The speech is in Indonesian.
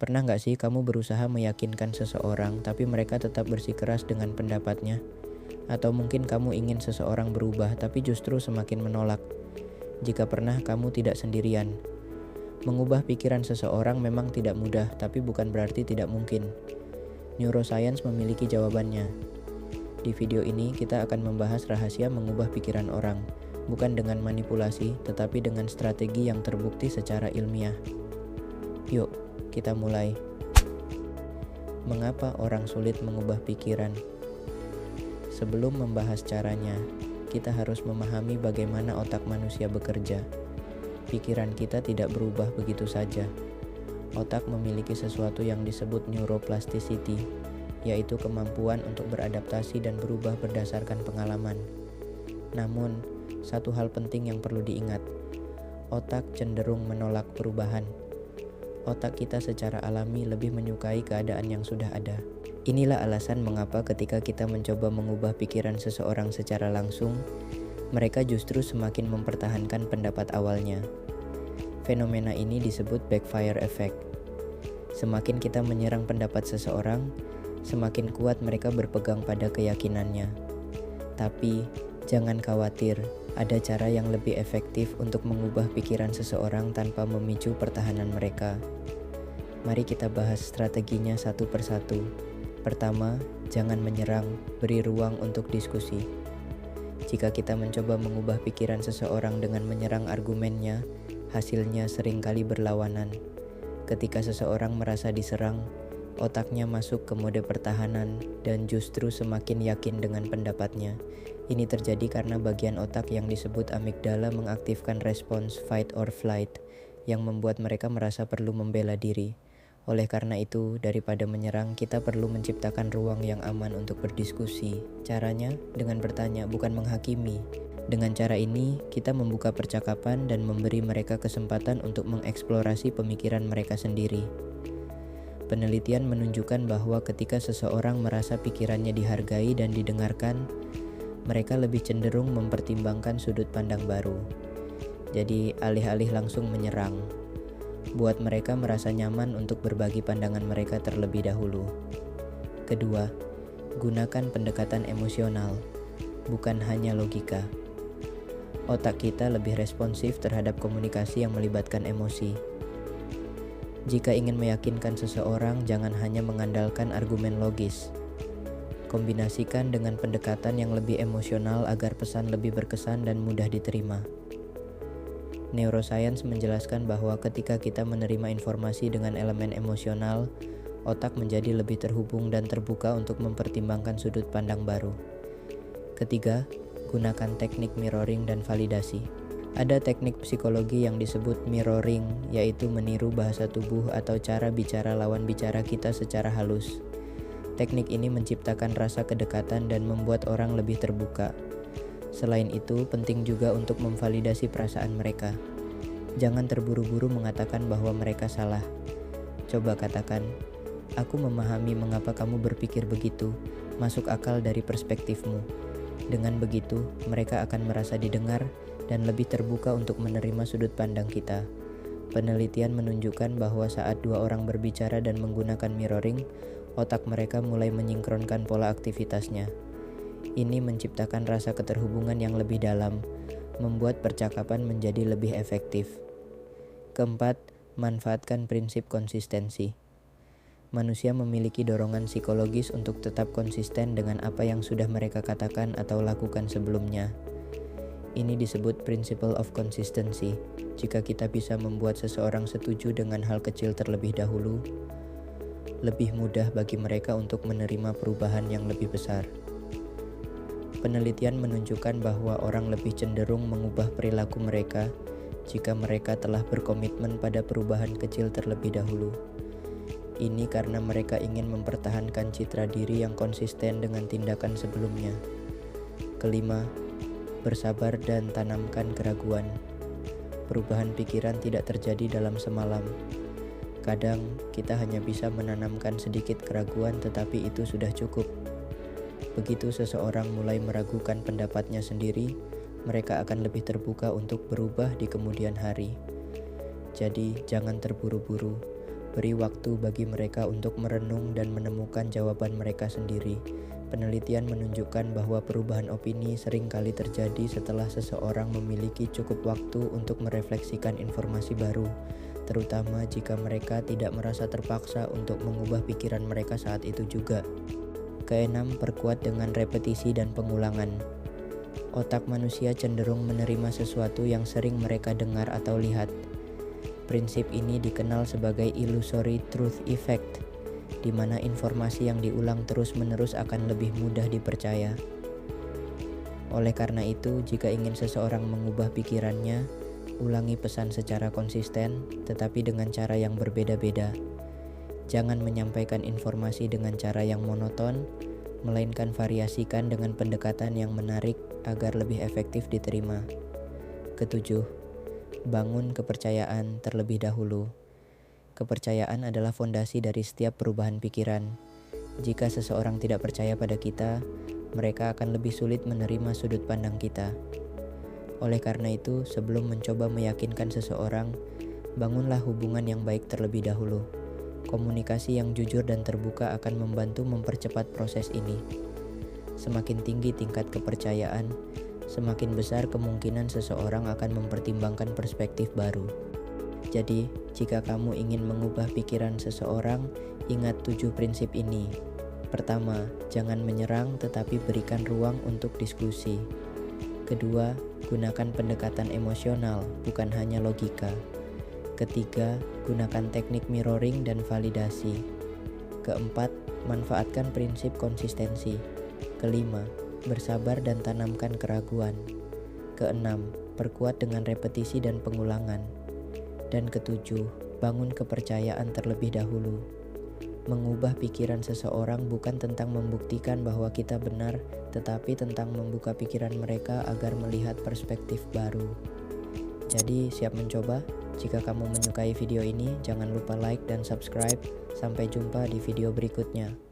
Pernah nggak sih kamu berusaha meyakinkan seseorang tapi mereka tetap bersikeras dengan pendapatnya? Atau mungkin kamu ingin seseorang berubah tapi justru semakin menolak? Jika pernah, kamu tidak sendirian. Mengubah pikiran seseorang memang tidak mudah, tapi bukan berarti tidak mungkin. Neuroscience memiliki jawabannya. Di video ini kita akan membahas rahasia mengubah pikiran orang, bukan dengan manipulasi, tetapi dengan strategi yang terbukti secara ilmiah. Yuk, kita mulai. Mengapa orang sulit mengubah pikiran? Sebelum membahas caranya, kita harus memahami bagaimana otak manusia bekerja. Pikiran kita tidak berubah begitu saja. Otak memiliki sesuatu yang disebut neuroplasticity, yaitu kemampuan untuk beradaptasi dan berubah berdasarkan pengalaman. Namun, satu hal penting yang perlu diingat, otak cenderung menolak perubahan. Otak kita secara alami lebih menyukai keadaan yang sudah ada. Inilah alasan mengapa ketika kita mencoba mengubah pikiran seseorang secara langsung, mereka justru semakin mempertahankan pendapat awalnya. Fenomena ini disebut backfire effect. Semakin kita menyerang pendapat seseorang, semakin kuat mereka berpegang pada keyakinannya. Tapi, jangan khawatir, ada cara yang lebih efektif untuk mengubah pikiran seseorang tanpa memicu pertahanan mereka. Mari kita bahas strateginya satu persatu. Pertama, jangan menyerang, beri ruang untuk diskusi. Jika kita mencoba mengubah pikiran seseorang dengan menyerang argumennya, hasilnya seringkali berlawanan. Ketika seseorang merasa diserang, otaknya masuk ke mode pertahanan dan justru semakin yakin dengan pendapatnya. Ini terjadi karena bagian otak yang disebut amigdala mengaktifkan respons fight or flight yang membuat mereka merasa perlu membela diri. Oleh karena itu, daripada menyerang, kita perlu menciptakan ruang yang aman untuk berdiskusi. Caranya dengan bertanya, bukan menghakimi. Dengan cara ini, kita membuka percakapan dan memberi mereka kesempatan untuk mengeksplorasi pemikiran mereka sendiri. Penelitian menunjukkan bahwa ketika seseorang merasa pikirannya dihargai dan didengarkan, mereka lebih cenderung mempertimbangkan sudut pandang baru. Jadi, alih-alih langsung menyerang, buat mereka merasa nyaman untuk berbagi pandangan mereka terlebih dahulu. Kedua, gunakan pendekatan emosional, bukan hanya logika. Otak kita lebih responsif terhadap komunikasi yang melibatkan emosi. Jika ingin meyakinkan seseorang, jangan hanya mengandalkan argumen logis. Kombinasikan dengan pendekatan yang lebih emosional agar pesan lebih berkesan dan mudah diterima. Neuroscience menjelaskan bahwa ketika kita menerima informasi dengan elemen emosional, otak menjadi lebih terhubung dan terbuka untuk mempertimbangkan sudut pandang baru. Ketiga, gunakan teknik mirroring dan validasi. Ada teknik psikologi yang disebut mirroring, yaitu meniru bahasa tubuh atau cara bicara lawan bicara kita secara halus. Teknik ini menciptakan rasa kedekatan dan membuat orang lebih terbuka. Selain itu, penting juga untuk memvalidasi perasaan mereka. Jangan terburu-buru mengatakan bahwa mereka salah. Coba katakan, "Aku memahami mengapa kamu berpikir begitu, masuk akal dari perspektifmu." Dengan begitu, mereka akan merasa didengar dan lebih terbuka untuk menerima sudut pandang kita. Penelitian menunjukkan bahwa saat dua orang berbicara dan menggunakan mirroring, otak mereka mulai menyinkronkan pola aktivitasnya. Ini menciptakan rasa keterhubungan yang lebih dalam, membuat percakapan menjadi lebih efektif. Keempat, manfaatkan prinsip konsistensi. Manusia memiliki dorongan psikologis untuk tetap konsisten dengan apa yang sudah mereka katakan atau lakukan sebelumnya. Ini disebut principle of consistency. Jika kita bisa membuat seseorang setuju dengan hal kecil terlebih dahulu, lebih mudah bagi mereka untuk menerima perubahan yang lebih besar. Penelitian menunjukkan bahwa orang lebih cenderung mengubah perilaku mereka jika mereka telah berkomitmen pada perubahan kecil terlebih dahulu. Ini karena mereka ingin mempertahankan citra diri yang konsisten dengan tindakan sebelumnya. Kelima, bersabar dan tanamkan keraguan. Perubahan pikiran tidak terjadi dalam semalam. Kadang kita hanya bisa menanamkan sedikit keraguan, tetapi itu sudah cukup. Begitu seseorang mulai meragukan pendapatnya sendiri, mereka akan lebih terbuka untuk berubah di kemudian hari. Jadi, jangan terburu-buru. Beri waktu bagi mereka untuk merenung dan menemukan jawaban mereka sendiri. Penelitian menunjukkan bahwa perubahan opini sering kali terjadi setelah seseorang memiliki cukup waktu untuk merefleksikan informasi baru, terutama jika mereka tidak merasa terpaksa untuk mengubah pikiran mereka saat itu juga. Keenam, perkuat dengan repetisi dan pengulangan. Otak manusia cenderung menerima sesuatu yang sering mereka dengar atau lihat. Prinsip ini dikenal sebagai illusory truth effect, di mana informasi yang diulang terus-menerus akan lebih mudah dipercaya. Oleh karena itu, jika ingin seseorang mengubah pikirannya, ulangi pesan secara konsisten, tetapi dengan cara yang berbeda-beda. Jangan menyampaikan informasi dengan cara yang monoton, melainkan variasikan dengan pendekatan yang menarik agar lebih efektif diterima. Ketujuh, bangun kepercayaan terlebih dahulu. Kepercayaan adalah fondasi dari setiap perubahan pikiran. Jika seseorang tidak percaya pada kita, mereka akan lebih sulit menerima sudut pandang kita. Oleh karena itu, sebelum mencoba meyakinkan seseorang, bangunlah hubungan yang baik terlebih dahulu. Komunikasi yang jujur dan terbuka akan membantu mempercepat proses ini. Semakin tinggi tingkat kepercayaan, semakin besar kemungkinan seseorang akan mempertimbangkan perspektif baru. Jadi, jika kamu ingin mengubah pikiran seseorang, ingat 7 prinsip ini. Pertama, jangan menyerang tetapi berikan ruang untuk diskusi. Kedua, gunakan pendekatan emosional, bukan hanya logika. Ketiga, gunakan teknik mirroring dan validasi. Keempat, manfaatkan prinsip konsistensi. Kelima, bersabar dan tanamkan keraguan. Keenam, perkuat dengan repetisi dan pengulangan. Dan ketujuh, bangun kepercayaan terlebih dahulu. Mengubah pikiran seseorang bukan tentang membuktikan bahwa kita benar, tetapi tentang membuka pikiran mereka agar melihat perspektif baru. Jadi, siap mencoba? Jika kamu menyukai video ini, jangan lupa like dan subscribe. Sampai jumpa di video berikutnya.